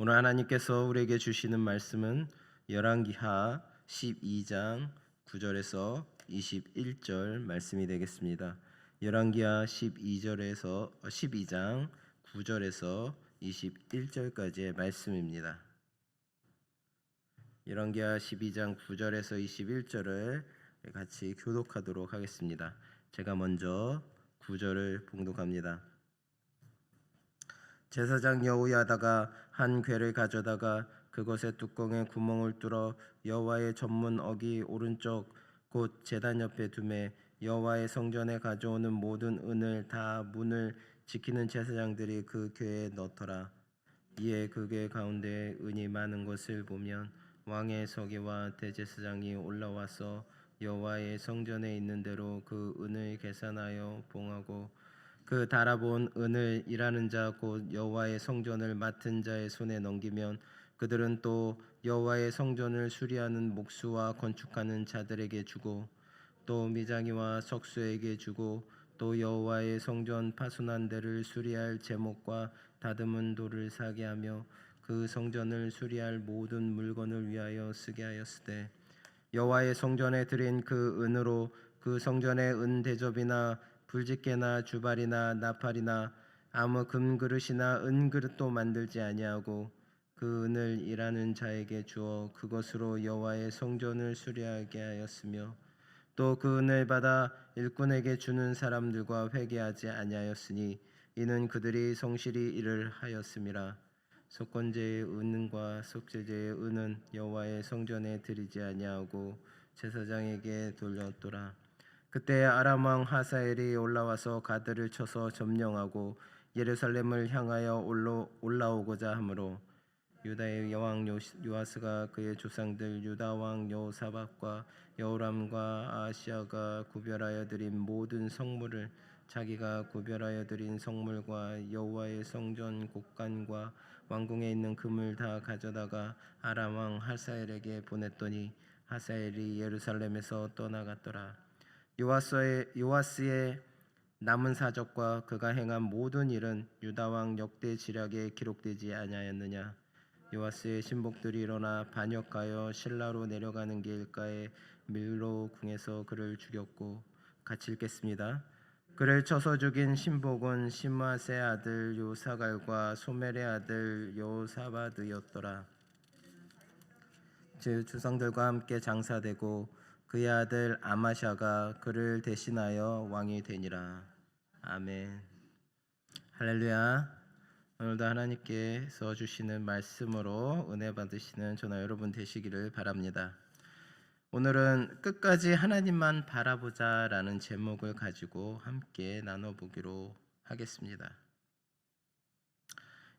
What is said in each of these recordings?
오늘 하나님께서 우리에게 주시는 말씀은 열왕기하 12장 9절에서 21절 말씀이 되겠습니다. 열왕기하 12장 9절에서 21절까지의 말씀입니다. 열왕기하 12장 9절에서 21절을 같이 교독하도록 하겠습니다. 제가 먼저 9절을 봉독합니다. 제사장 여호야다가 한 궤를 가져다가 그것의 뚜껑에 구멍을 뚫어 여호와의 전문 어기 오른쪽 곧 제단 옆에 두매 여호와의 성전에 가져오는 모든 은을 다 문을 지키는 제사장들이 그 궤에 넣더라. 이에 그 궤 가운데 은이 많은 것을 보면 왕의 서기와 대제사장이 올라와서 여호와의 성전에 있는 대로 그 은을 계산하여 봉하고 그 달아본 은을 일하는 자 곧 여호와의 성전을 맡은 자의 손에 넘기면 그들은 또 여호와의 성전을 수리하는 목수와 건축하는 자들에게 주고 또 미장이와 석수에게 주고 또 여호와의 성전 파손한 데를 수리할 제목과 다듬은 돌을 사게 하며 그 성전을 수리할 모든 물건을 위하여 쓰게 하였으되 여호와의 성전에 드린 그 은으로 그 성전의 은 대접이나 불집게나 주발이나 나팔이나 아무 금그릇이나 은그릇도 만들지 아니하고 그 은을 일하는 자에게 주어 그것으로 여호와의 성전을 수리하게 하였으며 또 그 은을 받아 일꾼에게 주는 사람들과 회개하지 아니하였으니 이는 그들이 성실히 일을 하였음이라. 속건제의 은과 속죄제의 은은 여호와의 성전에 드리지 아니하고 제사장에게 돌렸더라. 그때 아람 왕 하사엘이 올라와서 가드를 쳐서 점령하고 예루살렘을 향하여 올라오고자 하므로 유다의 여왕 요아스가 그의 조상들 유다 왕 여호사밧과 여호람과 아하시야가 구별하여 드린 모든 성물을 자기가 구별하여 드린 성물과 여호와의 성전 곳간과 왕궁에 있는 금을 다 가져다가 아람 왕 하사엘에게 보냈더니 하사엘이 예루살렘에서 떠나갔더라. 요아스의 남은 사적과 그가 행한 모든 일은 유다 왕 역대 지략에 기록되지 아니하였느냐. 요아스의 신복들이 일어나 반역하여 실라로 내려가는 길가에 밀로 궁에서 그를 죽였고 같이 읽겠습니다. 그를 쳐서 죽인 신복은 시므아스의 아들 요사갈과 소멜의 아들 여호사밧이었더라. 제 조상들과 함께 장사되고 그의 아들 아마샤가 그를 대신하여 왕이 되니라. 아멘. 할렐루야. 오늘도 하나님께서 주시는 말씀으로 은혜 받으시는 저나 여러분 되시기를 바랍니다. 오늘은 끝까지 하나님만 바라보자라는 제목을 가지고 함께 나눠보기로 하겠습니다.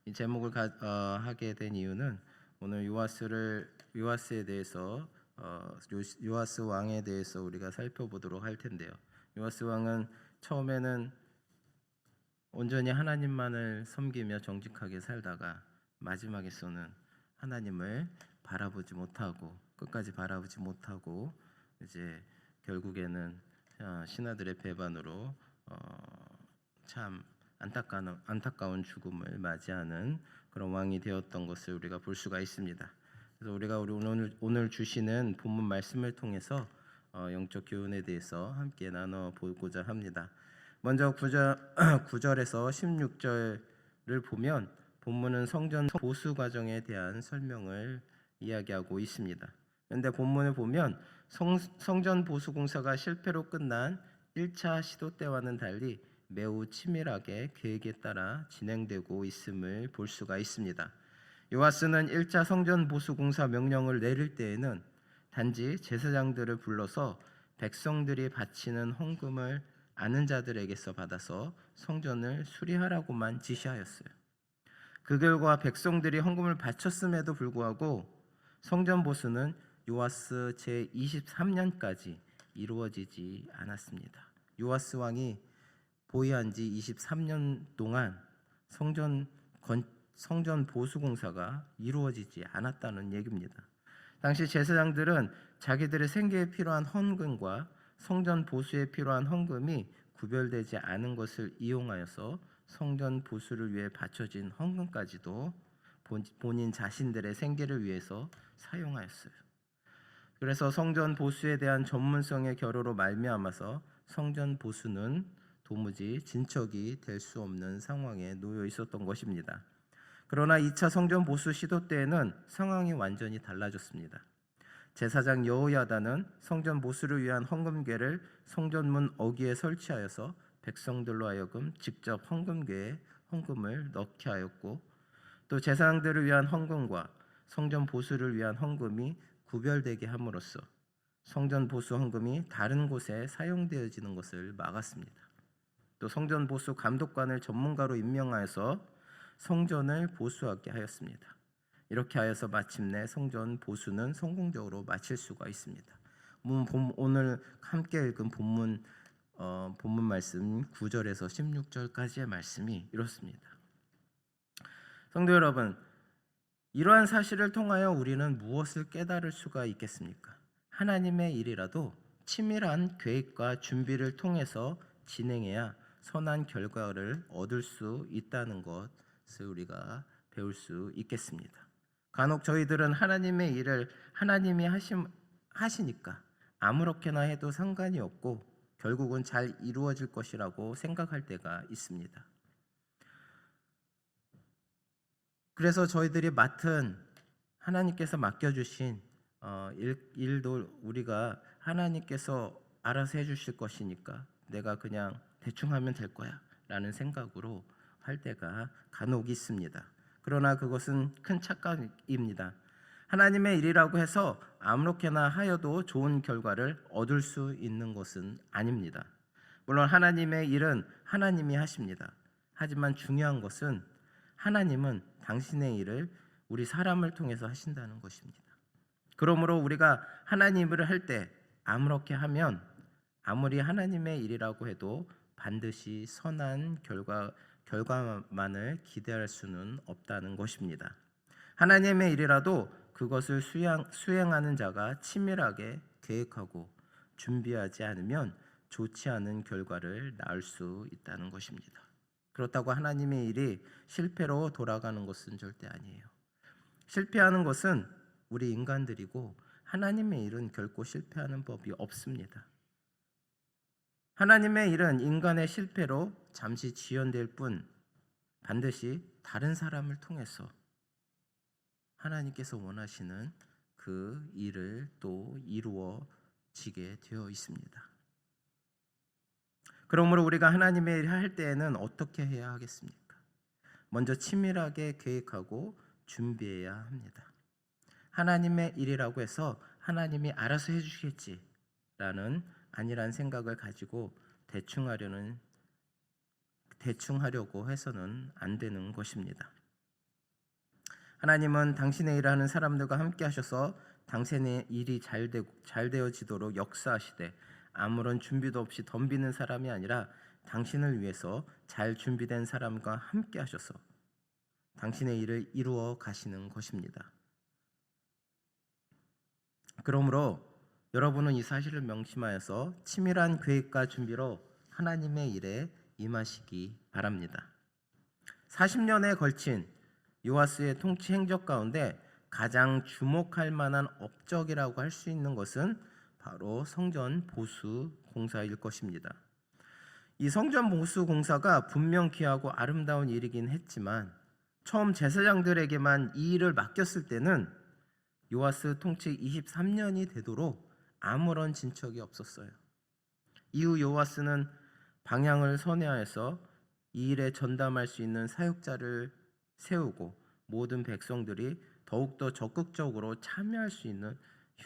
이 제목을 하게 된 이유는 오늘 요아스에 대해서 요아스 왕에 대해서 우리가 살펴보도록 할 텐데요. 요아스 왕은 처음에는 온전히 하나님만을 섬기며 정직하게 살다가 마지막에서는 하나님을 바라보지 못하고 끝까지 바라보지 못하고 이제 결국에는 신하들의 배반으로 참 안타까운 죽음을 맞이하는 그런 왕이 되었던 것을 우리가 볼 수가 있습니다. 그래서 우리가 오늘 주시는 본문 말씀을 통해서 영적 교훈에 대해서 함께 나눠 보고자 합니다. 먼저 9절에서 16절을 보면 본문은 성전 보수 과정에 대한 설명을 이야기하고 있습니다. 그런데 본문을 보면 성전 보수 공사가 실패로 끝난 1차 시도 때와는 달리 매우 치밀하게 계획에 따라 진행되고 있음을 볼 수가 있습니다. 요아스는 1차 성전 보수 공사 명령을 내릴 때에는 단지 제사장들을 불러서 백성들이 바치는 헌금을 아는 자들에게서 받아서 성전을 수리하라고만 지시하였어요. 그 결과 백성들이 헌금을 바쳤음에도 불구하고 성전 보수는 요아스 제23년까지 이루어지지 않았습니다. 요아스 왕이 보위한 지 23년 동안 성전 보수 공사가 이루어지지 않았다는 얘기입니다. 당시 제사장들은 자기들의 생계에 필요한 헌금과 성전 보수에 필요한 헌금이 구별되지 않은 것을 이용하여서 성전 보수를 위해 바쳐진 헌금까지도 본인 자신들의 생계를 위해서 사용하였어요. 그래서 성전 보수에 대한 전문성의 결여로 말미암아서 성전 보수는 도무지 진척이 될 수 없는 상황에 놓여 있었던 것입니다. 그러나 2차 성전 보수 시도 때에는 상황이 완전히 달라졌습니다. 제사장 여호야다는 성전 보수를 위한 헌금궤를 성전문 어귀에 설치하여서 백성들로 하여금 직접 헌금궤에 헌금을 넣게 하였고, 또 제사장들을 위한 헌금과 성전 보수를 위한 헌금이 구별되게 함으로써 성전 보수 헌금이 다른 곳에 사용되어지는 것을 막았습니다. 또 성전 보수 감독관을 전문가로 임명하여서 성전을 보수하게 하였습니다. 이렇게 하여서 마침내 성전 보수는 성공적으로 마칠 수가 있습니다. 오늘 함께 읽은 본문 말씀 9절에서 16절까지의 말씀이 이렇습니다. 성도 여러분, 이러한 사실을 통하여 우리는 무엇을 깨달을 수가 있겠습니까? 하나님의 일이라도 치밀한 계획과 준비를 통해서 진행해야 선한 결과를 얻을 수 있다는 것을 우리가 배울 수 있겠습니다. 간혹 저희들은 하나님의 일을 하나님이 하시니까 아무렇게나 해도 상관이 없고 결국은 잘 이루어질 것이라고 생각할 때가 있습니다. 그래서 저희들이 하나님께서 맡겨주신 일도 우리가 하나님께서 알아서 해주실 것이니까 내가 그냥 대충 하면 될 거야 라는 생각으로 할 때가 간혹 있습니다. 그러나 그것은 큰 착각입니다. 하나님의 일이라고 해서 아무렇게나 하여도 좋은 결과를 얻을 수 있는 것은 아닙니다. 물론 하나님의 일은 하나님이 하십니다. 하지만 중요한 것은 하나님은 당신의 일을 우리 사람을 통해서 하신다는 것입니다. 그러므로 우리가 하나님을 할 때 아무렇게 하면 아무리 하나님의 일이라고 해도 반드시 선한 결과만을 기대할 수는 없다는 것입니다. 하나님의 일이라도 그것을 수행하는 자가 치밀하게 계획하고 준비하지 않으면 좋지 않은 결과를 낳을 수 있다는 것입니다. 그렇다고 하나님의 일이 실패로 돌아가는 것은 절대 아니에요. 실패하는 것은 우리 인간들이고 하나님의 일은 결코 실패하는 법이 없습니다. 하나님의 일은 인간의 실패로 잠시 지연될 뿐 반드시 다른 사람을 통해서 하나님께서 원하시는 그 일을 또 이루어지게 되어 있습니다. 그러므로 우리가 하나님의 일을 할 때에는 어떻게 해야 하겠습니까? 먼저 치밀하게 계획하고 준비해야 합니다. 하나님의 일이라고 해서 하나님이 알아서 해주시겠지라는 아니란 생각을 가지고 대충 하려고 해서는 안 되는 것입니다. 하나님은 당신의 일하는 사람들과 함께 하셔서 당신의 일이 잘 되어지도록 역사하시되 아무런 준비도 없이 덤비는 사람이 아니라 당신을 위해서 잘 준비된 사람과 함께 하셔서 당신의 일을 이루어 가시는 것입니다. 그러므로 여러분은 이 사실을 명심하여서 치밀한 계획과 준비로 하나님의 일에 임하시기 바랍니다. 40년에 걸친 요아스의 통치 행적 가운데 가장 주목할 만한 업적이라고 할 수 있는 것은 바로 성전 보수 공사일 것입니다. 이 성전 보수 공사가 분명 귀하고 아름다운 일이긴 했지만 처음 제사장들에게만 이 일을 맡겼을 때는 요아스 통치 23년이 되도록 아무런 진척이 없었어요. 이후 요아스는 방향을 선회하여서 이 일에 전담할 수 있는 사역자를 세우고 모든 백성들이 더욱더 적극적으로 참여할 수 있는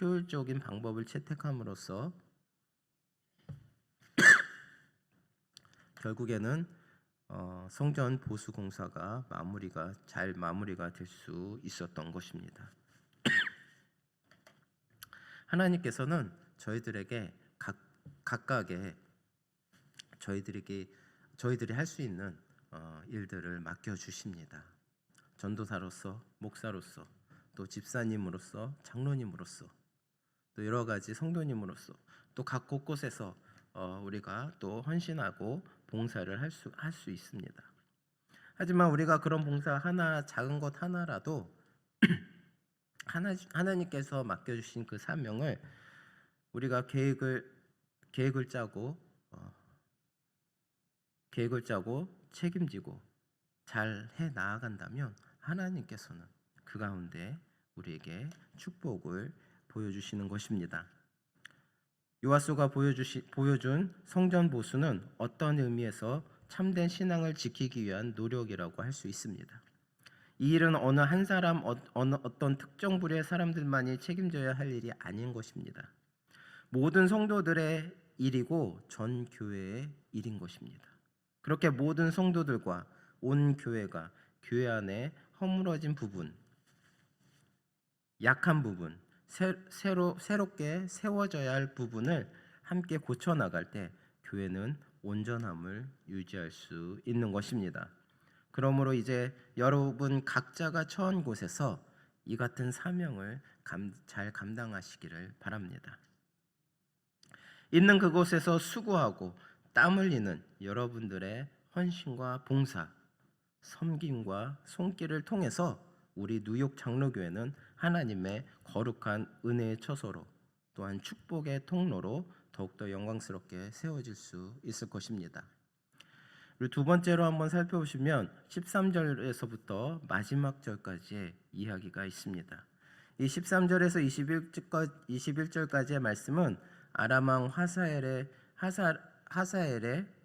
효율적인 방법을 채택함으로써 결국에는 성전 보수 공사가 잘 마무리가 될 수 있었던 것입니다. 하나님께서는 저희들에게 각각의 저희들이 할 수 있는 일들을 맡겨 주십니다. 전도사로서, 목사로서, 또 집사님으로서, 장로님으로서, 또 여러 가지 성도님으로서, 또 각 곳곳에서 우리가 또 헌신하고 봉사를 할 수 있습니다. 하지만 우리가 그런 봉사 하나, 작은 것 하나라도 하나님께서 맡겨주신 그 사명을 우리가 계획을 짜고 어, 계획을 짜고 책임지고 잘 해 나아간다면 하나님께서는 그 가운데 우리에게 축복을 보여주시는 것입니다. 요하수가 보여준 성전 보수는 어떤 의미에서 참된 신앙을 지키기 위한 노력이라고 할 수 있습니다. 이 일은 어느 한 사람, 어떤 특정 부류의 사람들만이 책임져야 할 일이 아닌 것입니다. 모든 성도들의 일이고 전 교회의 일인 것입니다. 그렇게 모든 성도들과 온 교회가 교회 안에 허물어진 부분, 약한 부분, 새롭게 세워져야 할 부분을 함께 고쳐나갈 때 교회는 온전함을 유지할 수 있는 것입니다. 그러므로 이제 여러분 각자가 처한 곳에서 이 같은 사명을 잘 감당하시기를 바랍니다. 있는 그곳에서 수고하고 땀 흘리는 여러분들의 헌신과 봉사, 섬김과 손길을 통해서 우리 뉴욕 장로교회는 하나님의 거룩한 은혜의 처소로 또한 축복의 통로로 더욱더 영광스럽게 세워질 수 있을 것입니다. 그리고 두 번째로 한번 살펴보시면 13절에서부터 마지막 절까지의 이야기가 있습니다. 이 13절에서 21절까지의 말씀은 아람 왕 하사엘의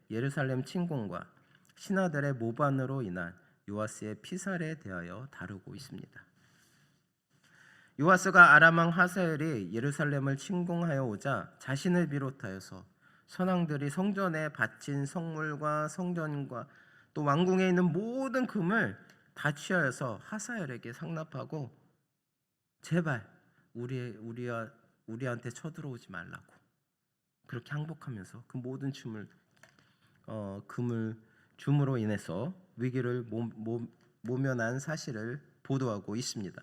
예루살렘 침공과 신하들의 모반으로 인한 요아스의 피살에 대하여 다루고 있습니다. 요아스가 아람 왕 하사엘이 예루살렘을 침공하여 오자 자신을 비롯하여서 선왕들이 성전에 바친 성물과 성전과 또 왕궁에 있는 모든 금을 다 취하여서 하사엘에게 상납하고 제발 우리한테 쳐들어오지 말라고 그렇게 항복하면서 그 모든 금을 줌으로 인해서 위기를 모면한 사실을 보도하고 있습니다.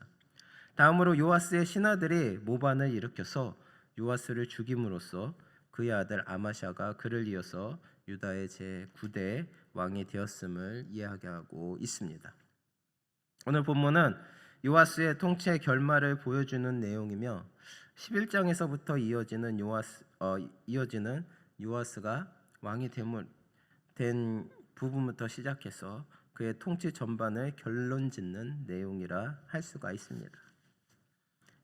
다음으로 요아스의 신하들이 모반을 일으켜서 요아스를 죽임으로써 그의 아들 아마샤가 그를 이어서 유다의 제9대 왕이 되었음을 이야기하고 있습니다. 오늘 본문은 요아스의 통치의 결말을 보여주는 내용이며 11장에서부터 이어지는 요아스가 왕이 된 부분부터 시작해서 그의 통치 전반을 결론짓는 내용이라 할 수가 있습니다.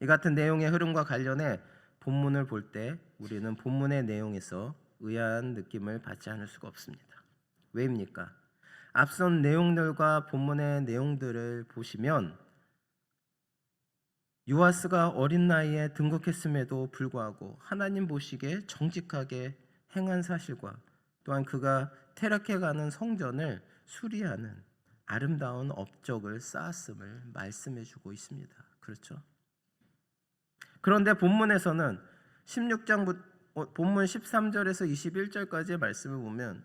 이 같은 내용의 흐름과 관련해 본문을 볼 때 우리는 본문의 내용에서 의아한 느낌을 받지 않을 수가 없습니다. 왜입니까? 앞선 내용들과 본문의 내용들을 보시면 요아스가 어린 나이에 등극했음에도 불구하고 하나님 보시기에 정직하게 행한 사실과 또한 그가 퇴락해가는 성전을 수리하는 아름다운 업적을 쌓았음을 말씀해주고 있습니다. 그렇죠? 그런데 본문에서는 본문 13절에서 21절까지의 말씀을 보면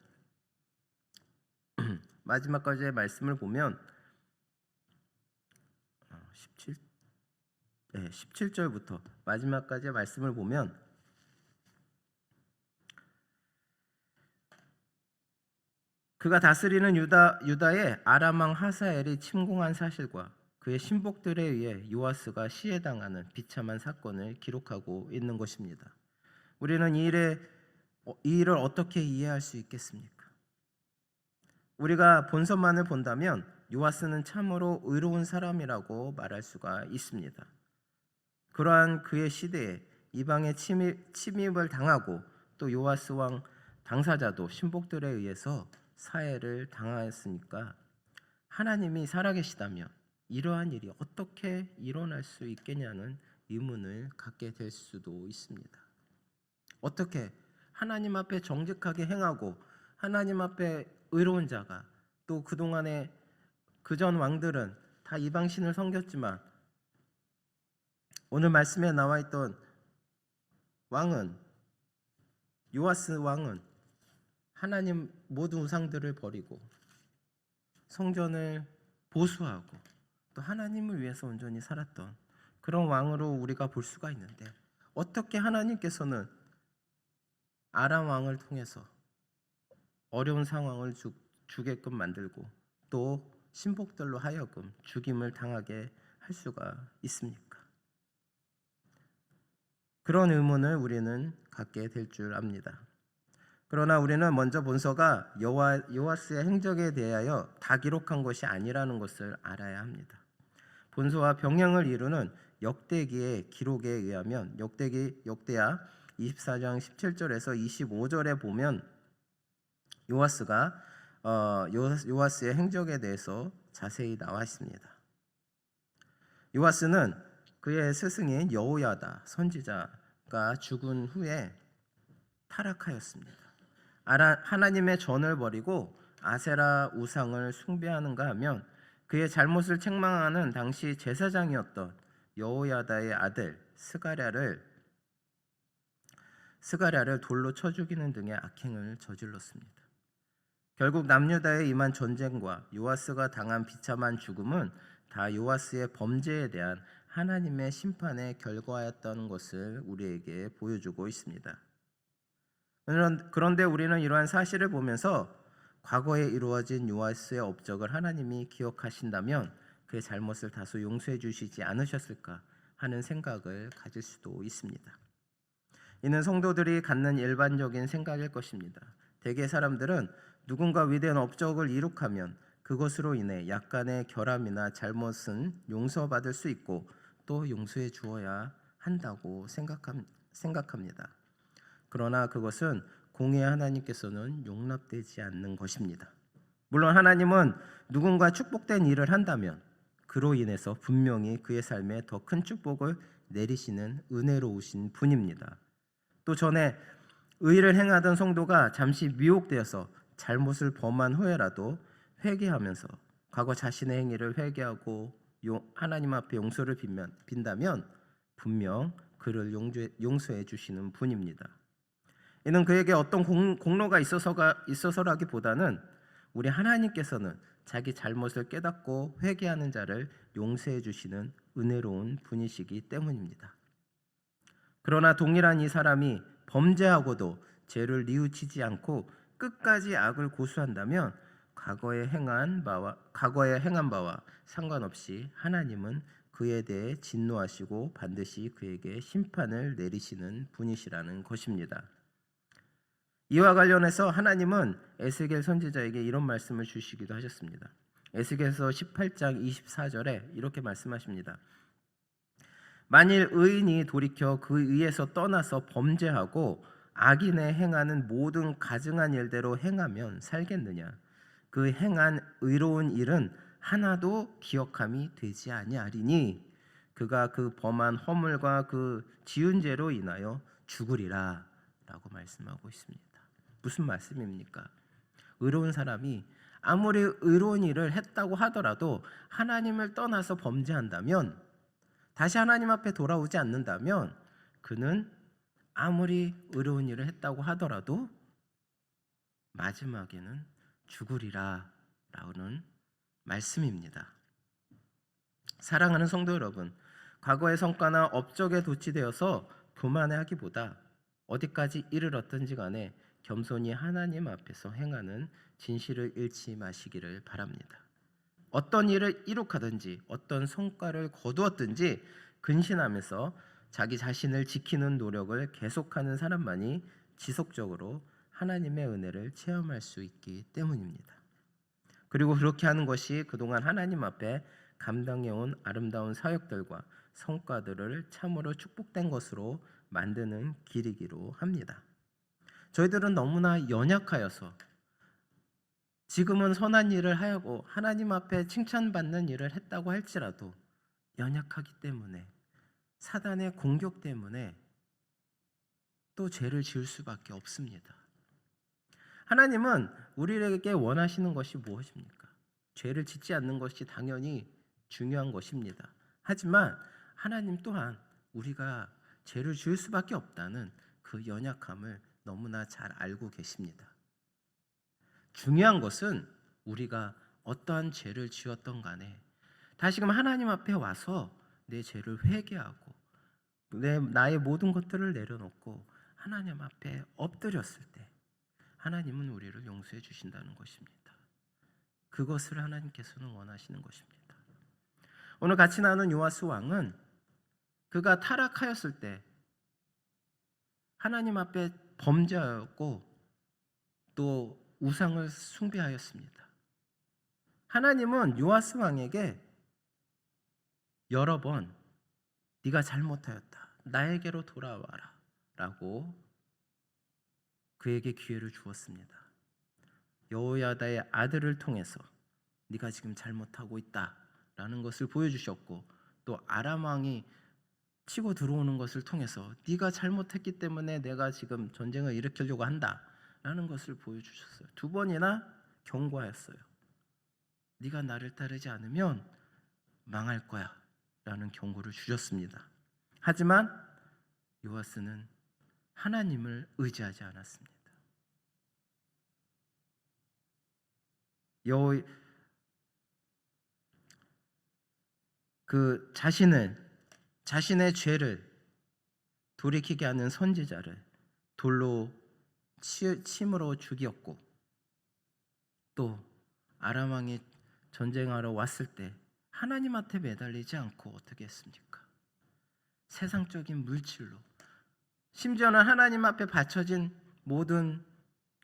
마지막까지의 말씀을 보면 17절부터 마지막까지의 말씀을 보면 그가 다스리는 유다의 아람 왕 하사엘이 침공한 사실과 그의 신복들에 의해 요아스가 시해당하는 비참한 사건을 기록하고 있는 것입니다. 우리는 이 일을 어떻게 이해할 수 있겠습니까? 우리가 본서만을 본다면 요아스는 참으로 의로운 사람이라고 말할 수가 있습니다. 그러한 그의 시대에 이방의 침입을 당하고 또 요아스 왕 당사자도 신복들에 의해서 사해를 당하였으니까 하나님이 살아계시다면 이러한 일이 어떻게 일어날 수 있겠냐는 의문을 갖게 될 수도 있습니다. 어떻게 하나님 앞에 정직하게 행하고 하나님 앞에 의로운 자가 또 그동안에 그전 왕들은 다 이방신을 섬겼지만 오늘 말씀에 나와 있던 요아스 왕은 하나님 모든 우상들을 버리고 성전을 보수하고 또 하나님을 위해서 온전히 살았던 그런 왕으로 우리가 볼 수가 있는데 어떻게 하나님께서는 아람 왕을 통해서 어려운 상황을 주게끔 만들고 또 신복들로 하여금 죽임을 당하게 할 수가 있습니까? 그런 의문을 우리는 갖게 될 줄 압니다. 그러나 우리는 먼저 본서가 요아스의 행적에 대하여 다 기록한 것이 아니라는 것을 알아야 합니다. 본서와 병행을 이루는 역대기의 기록에 의하면 역대야 24장 17절에서 25절에 보면 요아스의 행적에 대해서 자세히 나와 있습니다. 요아스는 그의 스승인 여호야다 선지자가 죽은 후에 타락하였습니다. 하나님의 전을 버리고 아세라 우상을 숭배하는가 하면 그의 잘못을 책망하는 당시 제사장이었던 여호야다의 아들 스가랴를 돌로 쳐 죽이는 등의 악행을 저질렀습니다. 결국 남유다에 임한 전쟁과 요아스가 당한 비참한 죽음은 다 요아스의 범죄에 대한 하나님의 심판의 결과였다는 것을 우리에게 보여주고 있습니다. 그런데 우리는 이러한 사실을 보면서 과거에 이루어진 요아스의 업적을 하나님이 기억하신다면 그의 잘못을 다소 용서해 주시지 않으셨을까 하는 생각을 가질 수도 있습니다. 이는 성도들이 갖는 일반적인 생각일 것입니다. 대개 사람들은 누군가 위대한 업적을 이룩하면 그것으로 인해 약간의 결함이나 잘못은 용서받을 수 있고 또 용서해 주어야 한다고 생각합니다. 그러나 그것은 공의 하나님께서는 용납되지 않는 것입니다. 물론 하나님은 누군가 축복된 일을 한다면 그로 인해서 분명히 그의 삶에 더 큰 축복을 내리시는 은혜로우신 분입니다. 또 전에 의를 행하던 성도가 잠시 미혹되어서 잘못을 범한 후에라도 회개하면서 과거 자신의 행위를 회개하고 하나님 앞에 용서를 빈다면 분명 그를 용서해 주시는 분입니다. 이는 그에게 어떤 공로가 있어서라기보다는 우리 하나님께서는 자기 잘못을 깨닫고 회개하는 자를 용서해 주시는 은혜로운 분이시기 때문입니다. 그러나 동일한 이 사람이 범죄하고도 죄를 뉘우치지 않고 끝까지 악을 고수한다면 과거에 행한 바와 상관없이 하나님은 그에 대해 진노하시고 반드시 그에게 심판을 내리시는 분이시라는 것입니다. 이와 관련해서 하나님은 에스겔 선지자에게 이런 말씀을 주시기도 하셨습니다. 에스겔서 18장 24절에 이렇게 말씀하십니다. 만일 의인이 돌이켜 그 의에서 떠나서 범죄하고 악인의 행하는 모든 가증한 일대로 행하면 살겠느냐? 그 행한 의로운 일은 하나도 기억함이 되지 아니하리니 그가 그 범한 허물과 그 지은 죄로 인하여 죽으리라 라고 말씀하고 있습니다. 무슨 말씀입니까? 의로운 사람이 아무리 의로운 일을 했다고 하더라도 하나님을 떠나서 범죄한다면, 다시 하나님 앞에 돌아오지 않는다면 그는 아무리 의로운 일을 했다고 하더라도 마지막에는 죽으리라 라는 말씀입니다. 사랑하는 성도 여러분, 과거의 성과나 업적에 도취되어서 교만해하기보다 어디까지 이르렀든지 간에 겸손히 하나님 앞에서 행하는 진실을 잃지 마시기를 바랍니다. 어떤 일을 이룩하든지 어떤 성과를 거두었든지 근신하면서 자기 자신을 지키는 노력을 계속하는 사람만이 지속적으로 하나님의 은혜를 체험할 수 있기 때문입니다. 그리고 그렇게 하는 것이 그동안 하나님 앞에 감당해온 아름다운 사역들과 성과들을 참으로 축복된 것으로 만드는 길이기로 합니다. 저희들은 너무나 연약하여서 지금은 선한 일을 하고 하나님 앞에 칭찬받는 일을 했다고 할지라도 연약하기 때문에, 사단의 공격 때문에 또 죄를 지을 수밖에 없습니다. 하나님은 우리에게 원하시는 것이 무엇입니까? 죄를 짓지 않는 것이 당연히 중요한 것입니다. 하지만 하나님 또한 우리가 죄를 지을 수밖에 없다는 그 연약함을 너무나 잘 알고 계십니다. 중요한 것은 우리가 어떠한 죄를 지었던 간에 다시금 하나님 앞에 와서 내 죄를 회개하고 나의 모든 것들을 내려놓고 하나님 앞에 엎드렸을 때 하나님은 우리를 용서해 주신다는 것입니다. 그것을 하나님께서는 원하시는 것입니다. 오늘 같이 나눈 요아스 왕은 그가 타락하였을 때 하나님 앞에 범죄하였고 또 우상을 숭배하였습니다. 하나님은 요아스 왕에게 여러 번 네가 잘못하였다. 나에게로 돌아와라. 라고 그에게 기회를 주었습니다. 여호야다의 아들을 통해서 네가 지금 잘못하고 있다라는 것을 보여주셨고 또 아람 왕이 치고 들어오는 것을 통해서 네가 잘못했기 때문에 내가 지금 전쟁을 일으키려고 한다라는 것을 보여주셨어요. 두 번이나 경고하였어요. 네가 나를 따르지 않으면 망할 거야 라는 경고를 주셨습니다. 하지만 요아스는 하나님을 의지하지 않았습니다. 자신의 죄를 돌이키게 하는 선지자를 돌로 침으로 죽였고 또 아람 왕이 전쟁하러 왔을 때 하나님한테 매달리지 않고 어떻게 했습니까? 세상적인 물질로 심지어는 하나님 앞에 바쳐진 모든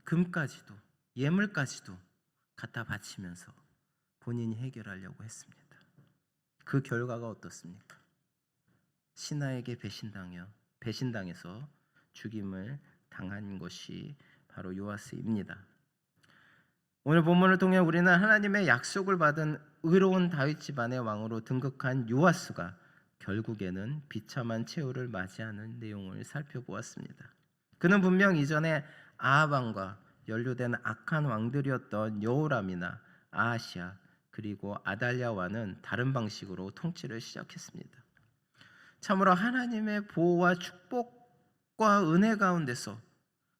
금까지도 예물까지도 갖다 바치면서 본인이 해결하려고 했습니다. 그 결과가 어떻습니까? 신하에게 배신당해서 죽임을 당한 것이 바로 요아스입니다. 오늘 본문을 통해 우리는 하나님의 약속을 받은 의로운 다윗 집안의 왕으로 등극한 요아스가 결국에는 비참한 최후를 맞이하는 내용을 살펴보았습니다. 그는 분명 이전에 아합 왕과 연루된 악한 왕들이었던 여호람이나 아하시아 그리고 아달랴와는 다른 방식으로 통치를 시작했습니다. 참으로 하나님의 보호와 축복과 은혜 가운데서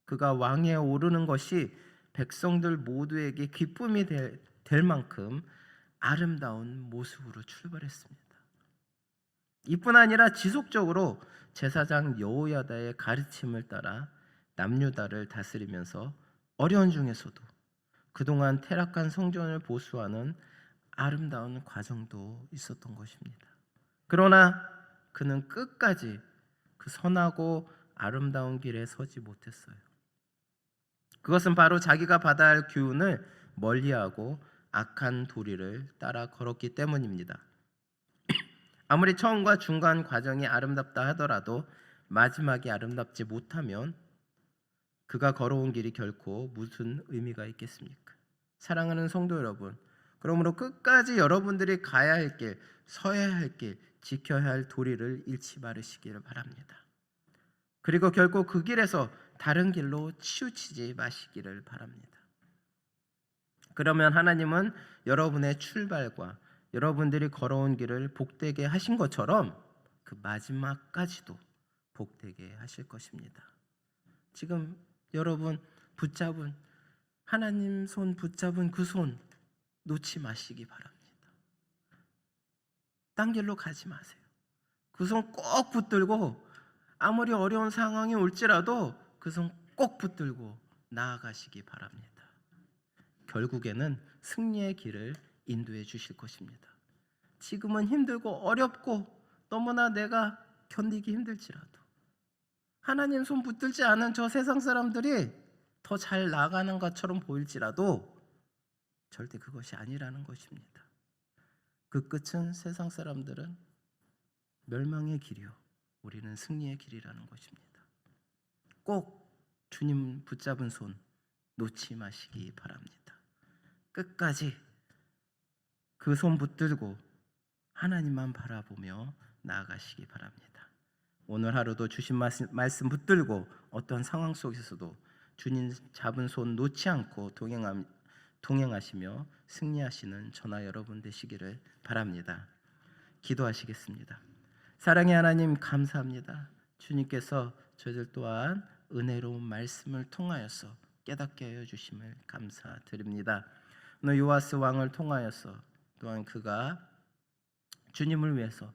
그가 왕위에 오르는 것이 백성들 모두에게 기쁨이 될 만큼 아름다운 모습으로 출발했습니다. 이뿐 아니라 지속적으로 제사장 여호야다의 가르침을 따라 남유다를 다스리면서 어려운 중에서도 그동안 퇴락한 성전을 보수하는 아름다운 과정도 있었던 것입니다. 그러나 그는 끝까지 그 선하고 아름다운 길에 서지 못했어요. 그것은 바로 자기가 받아야 할 교훈을 멀리하고 악한 도리를 따라 걸었기 때문입니다. 아무리 처음과 중간 과정이 아름답다 하더라도 마지막이 아름답지 못하면 그가 걸어온 길이 결코 무슨 의미가 있겠습니까? 사랑하는 성도 여러분, 그러므로 끝까지 여러분들이 가야 할 길, 서야 할 길, 지켜야 할 도리를 잃지 말으시기를 바랍니다. 그리고 결코 그 길에서 다른 길로 치우치지 마시기를 바랍니다. 그러면 하나님은 여러분의 출발과 여러분들이 걸어온 길을 복되게 하신 것처럼 그 마지막까지도 복되게 하실 것입니다. 지금 여러분 붙잡은 하나님 손 붙잡은 그 손 놓지 마시기 바랍니다. 딴 길로 가지 마세요. 그 손 꼭 붙들고 아무리 어려운 상황이 올지라도 그 손 꼭 붙들고 나아가시기 바랍니다. 결국에는 승리의 길을 인도해 주실 것입니다. 지금은 힘들고 어렵고 너무나 내가 견디기 힘들지라도 하나님 손 붙들지 않은 저 세상 사람들이 더 잘 나가는 것처럼 보일지라도 절대 그것이 아니라는 것입니다. 그 끝은 세상 사람들은 멸망의 길이요 우리는 승리의 길이라는 것입니다. 꼭 주님 붙잡은 손 놓지 마시기 바랍니다. 끝까지 그 손 붙들고 하나님만 바라보며 나아가시기 바랍니다. 오늘 하루도 주신 말씀 붙들고 어떤 상황 속에서도 주님 잡은 손 놓지 않고 동행하시며 승리하시는 저나 여러분 되시기를 바랍니다. 기도하시겠습니다. 사랑의 하나님 감사합니다. 주님께서 저희들 또한 은혜로운 말씀을 통하여서 깨닫게 하여 주심을 감사드립니다. 오늘 요아스 왕을 통하여서 또한 그가 주님을 위해서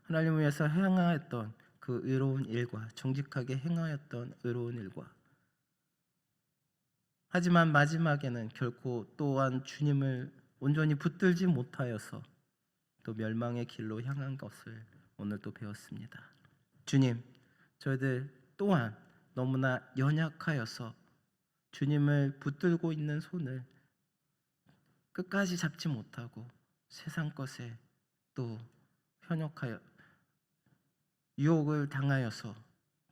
하나님을 위해서 행하였던 그 의로운 일과 정직하게 행하였던 의로운 일과 하지만 마지막에는 결코 또한 주님을 온전히 붙들지 못하여서 또 멸망의 길로 향한 것을 오늘 또 배웠습니다. 주님, 저희들 또한 너무나 연약하여서 주님을 붙들고 있는 손을 끝까지 잡지 못하고 세상 것에 또 현혹하여 유혹을 당하여서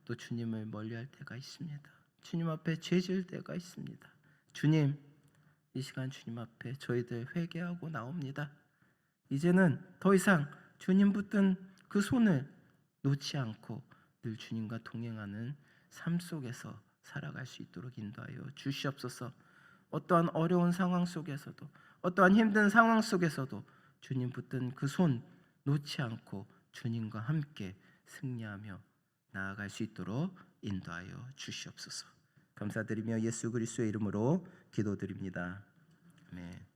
또 주님을 멀리할 때가 있습니다. 주님 앞에 죄질 때가 있습니다. 주님, 이 시간 주님 앞에 저희들 회개하고 나옵니다. 이제는 더 이상 주님 붙든 그 손을 놓지 않고 늘 주님과 동행하는 삶 속에서 살아갈 수 있도록 인도하여 주시옵소서. 어떠한 어려운 상황 속에서도, 어떠한 힘든 상황 속에서도 주님 붙든 그 손 놓지 않고 주님과 함께 승리하며 나아갈 수 있도록 인도하여 주시옵소서. 감사드리며 예수 그리스도의 이름으로 기도드립니다. 아멘.